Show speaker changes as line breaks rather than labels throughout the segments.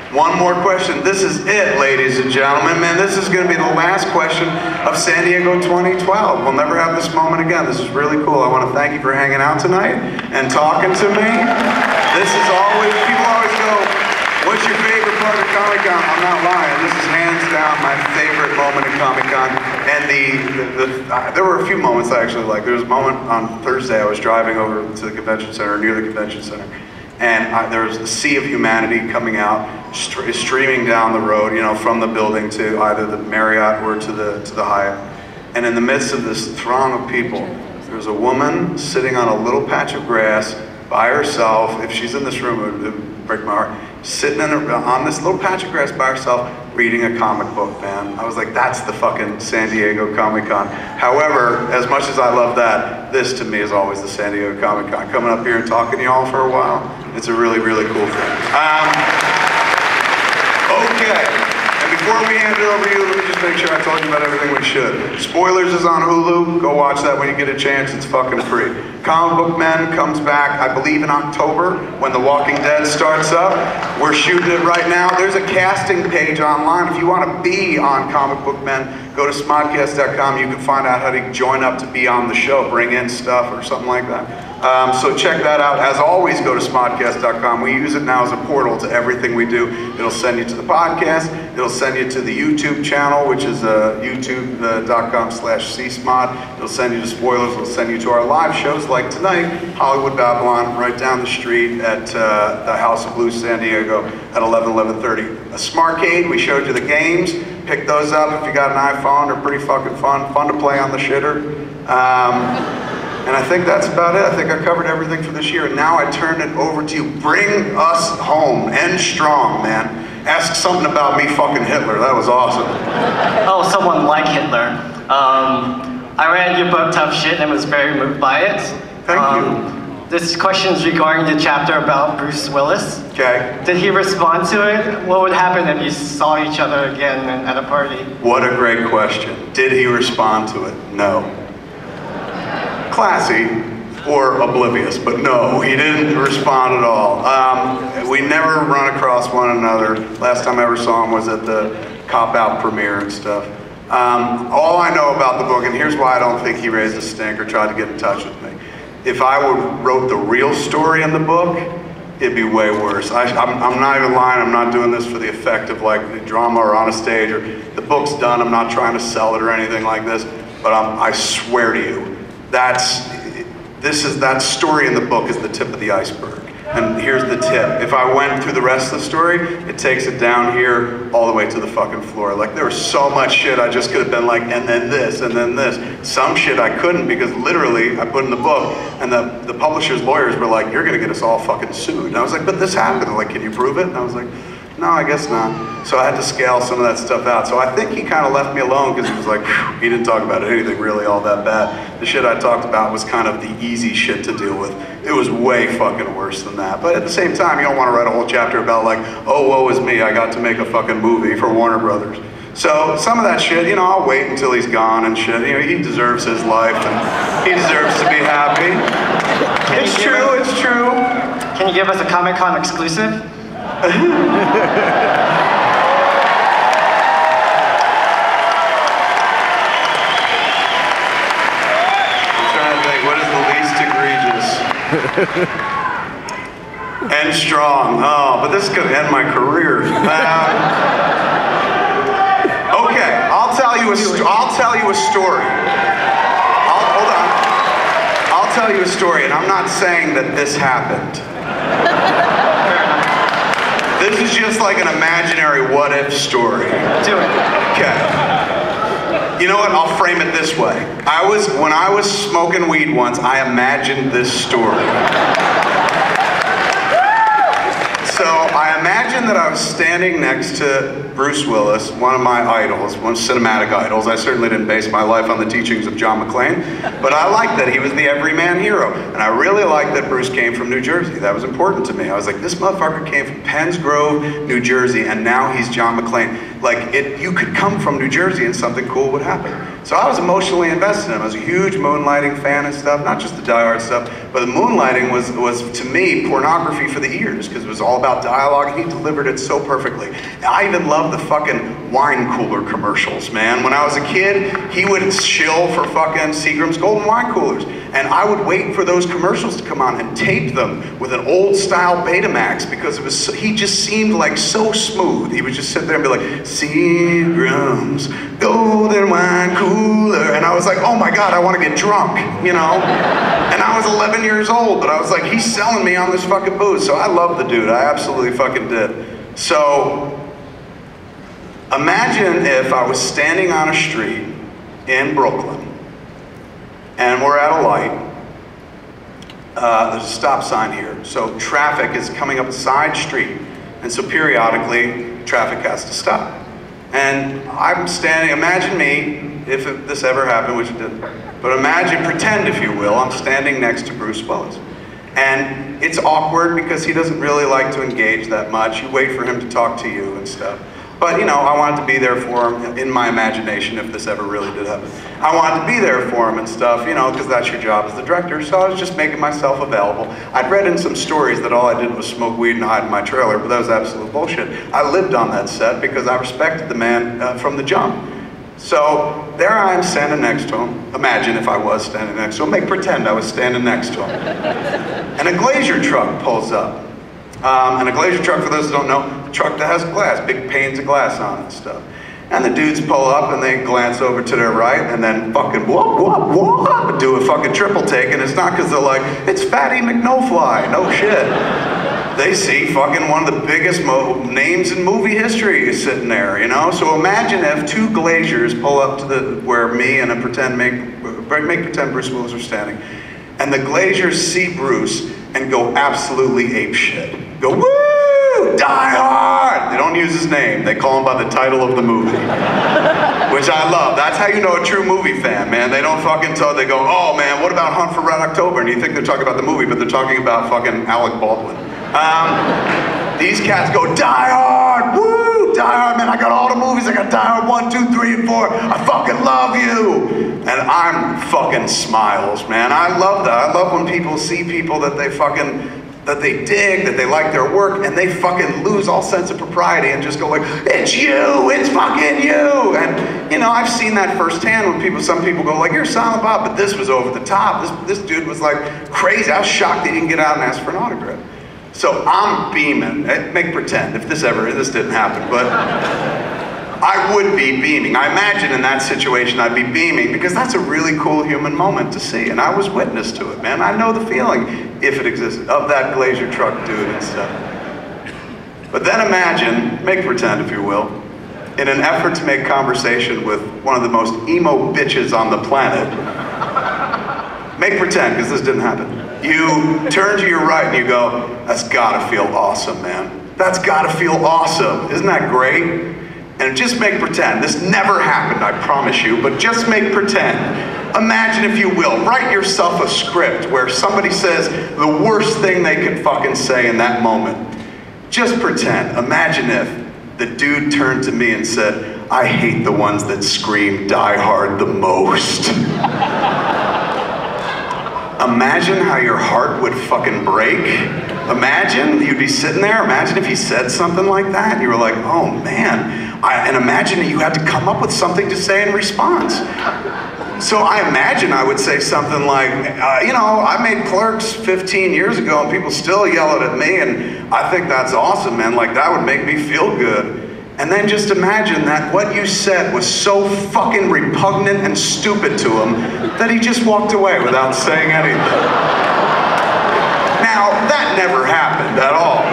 One more question. This is it, ladies and gentlemen. Man, this is going to be the last question of San Diego 2012. We'll never have this moment again. This is really cool. I want to thank you for hanging out tonight and talking to me. This is always, people always go, what's your favorite part of Comic-Con? I'm not lying. This is hands down my favorite moment at Comic-Con. And there were a few moments I actually liked. There was a moment on Thursday I was driving over to the convention center, near the convention center. And there was a sea of humanity coming out, streaming down the road, you know, from the building to either the Marriott or to the Hyatt. And in the midst of this throng of people, there was a woman sitting on a little patch of grass by herself. If she's in this room, it would break my heart. Sitting on this little patch of grass by herself, reading a comic book, man. I was like, that's the fucking San Diego Comic-Con. However, as much as I love that, this to me is always the San Diego Comic-Con. Coming up here and talking to y'all for a while, it's a really, really cool thing. Okay. And before we hand it over to you, let me just make sure I told you about everything we should. Spoilers is on Hulu. Go watch that when you get a chance. It's fucking free. Comic Book Men comes back, I believe, in October when The Walking Dead starts up. We're shooting it right now. There's a casting page online. If you want to be on Comic Book Men, go to smodcast.com. You can find out how to join up to be on the show, bring in stuff or something like that. So check that out. As always, go to smodcast.com. We use it now as a portal to everything we do. It'll send you to the podcast. It'll send you to the YouTube channel, which is youtube.com/csmod. It'll send you to spoilers. It'll send you to our live shows like tonight, Hollywood Babylon, right down the street at the House of Blues, San Diego at 11:30. A Smartcade, we showed you the games. Pick those up if you got an iPhone. They're pretty fucking fun. Fun to play on the shitter. And I think that's about it. I think I covered everything for this year. And now I turn it over to you. Bring us home. End strong, man. Ask something about me fucking Hitler. That was awesome.
Oh, someone like Hitler. I read your book, Tough Shit, and was very moved by it.
Thank you.
This question is regarding the chapter about Bruce Willis.
Okay.
Did he respond to it? What would happen if you saw each other again at a party?
What a great question. Did he respond to it? No. Classy or oblivious, but no, he didn't respond at all. We never run across one another. Last time I ever saw him was at the Cop Out premiere and stuff. All I know about the book, and here's why I don't think he raised a stink or tried to get in touch with me. If I wrote the real story in the book, it'd be way worse. I'm not even lying. I'm not doing this for the effect of like drama or on a stage or the book's done. I'm not trying to sell it or anything like this, but I swear to you, that story in the book is the tip of the iceberg. And here's the tip. If I went through the rest of the story, it takes it down here all the way to the fucking floor. Like there was so much shit I just could have been like, and then this, and then this. Some shit I couldn't because literally I put in the book and the publisher's lawyers were like, you're gonna get us all fucking sued. And I was like, but this happened. They're like, can you prove it? And I was like, no, I guess not. So I had to scale some of that stuff out. So I think he kind of left me alone because he was like, he didn't talk about anything really all that bad. The shit I talked about was kind of the easy shit to deal with. It was way fucking worse than that. But at the same time, you don't want to write a whole chapter about like, oh, woe is me, I got to make a fucking movie for Warner Brothers. So some of that shit, you know, I'll wait until he's gone and shit. You know, he deserves his life and he deserves to be happy. It's true, it's true.
Can you give us a Comic-Con exclusive?
I'm trying to think, what is the least egregious? End strong. Oh, but this is going to end my career. Okay, I'll tell you a story. Hold on. I'll tell you a story, and I'm not saying that this happened. This is just like an imaginary what-if story.
Do it.
Okay. You know what? I'll frame it this way. When I was smoking weed once, I imagined this story. So I imagined that I was standing next to Bruce Willis, one of my idols, one of cinematic idols. I certainly didn't base my life on the teachings of John McClane, but I liked that he was the everyman hero. And I really liked that Bruce came from New Jersey. That was important to me. I was like, this motherfucker came from Penns Grove, New Jersey, and now he's John McClane. like you could come from New Jersey and something cool would happen. So I was emotionally invested in him. I was a huge Moonlighting fan and stuff, not just the Die Hard stuff, but the Moonlighting was to me pornography for the ears, because it was all about dialogue, and he delivered it so perfectly. And I even loved the fucking wine cooler commercials, man. When I was a kid, he would shill for fucking Seagram's Golden Wine Coolers, and I would wait for those commercials to come on and tape them with an old style Betamax, because it was he just seemed like so smooth. He would just sit there and be like, Seagram's Golden Wine Cooler, and I was like, oh my God, I want to get drunk, you know? And I was 11 years old, but I was like, he's selling me on this fucking booze. So I love the dude, I absolutely fucking did. So imagine if I was standing on a street in Brooklyn, and we're at a light. There's a stop sign here, so traffic is coming up a side street, and so periodically traffic has to stop. And I'm standing, imagine me, if this ever happened, which it didn't, but imagine, pretend if you will, I'm standing next to Bruce Willis. And it's awkward because he doesn't really like to engage that much. You wait for him to talk to you and stuff. But you know, I wanted to be there for him in my imagination if this ever really did happen. I wanted to be there for him and stuff, you know, because that's your job as the director. So I was just making myself available. I'd read in some stories that all I did was smoke weed and hide in my trailer, but that was absolute bullshit. I lived on that set because I respected the man from the jump. So there I am standing next to him. Imagine if I was standing next to him. Make pretend I was standing next to him. And a Glacier truck pulls up. And a Glacier truck, for those who don't know, a truck that has glass, big panes of glass on it and stuff. And the dudes pull up and they glance over to their right and then fucking whoop, do a fucking triple take, and it's not because they're like, it's Fatty McNoFly, no shit. They see fucking one of the biggest names in movie history is sitting there, you know? So imagine if two Glaciers pull up to where me and make pretend Bruce Willis are standing, and the Glaciers see Bruce and go absolutely apeshit. Go, woo, Die Hard! They don't use his name, they call him by the title of the movie. Which I love. That's how you know a true movie fan, man. They don't fucking tell, they go, oh man, what about Hunt for Red October? And you think they're talking about the movie, but they're talking about fucking Alec Baldwin. These cats go, Die Hard, woo, Die Hard, man, I got all the movies, I got Die Hard 1, 2, 3, and 4, I fucking love you. And I'm fucking smiles, man. I love that. I love when people see people that they dig, that they like their work, and they fucking lose all sense of propriety and just go like, it's you, it's fucking you. And you know, I've seen that firsthand when some people go like, you're Silent Bob, but this was over the top. This dude was like crazy. I was shocked he didn't get out and ask for an autograph. So I'm beaming. Make pretend if this didn't happen, but I would be beaming. I imagine in that situation I'd be beaming because that's a really cool human moment to see, and I was witness to it, man. I know the feeling, if it existed, of that Glacier truck dude and stuff. But then imagine, make pretend if you will, in an effort to make conversation with one of the most emo bitches on the planet, make pretend, because this didn't happen. You turn to your right and you go, that's gotta feel awesome, man. That's gotta feel awesome. Isn't that great? And just make pretend. This never happened, I promise you, but just make pretend. Imagine, if you will, write yourself a script where somebody says the worst thing they could fucking say in that moment. Just pretend. Imagine if the dude turned to me and said, I hate the ones that scream Die Hard the most. Imagine how your heart would fucking break. Imagine you'd be sitting there. Imagine if he said something like that and you were like, oh man. And imagine that you had to come up with something to say in response. So I imagine I would say something like, you know, I made Clerks 15 years ago and people still yell it at me, and I think that's awesome, man. Like, that would make me feel good. And then just imagine that what you said was so fucking repugnant and stupid to him that he just walked away without saying anything. Now, that never happened at all.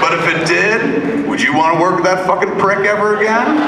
But if it did, would you want to work with that fucking prick ever again?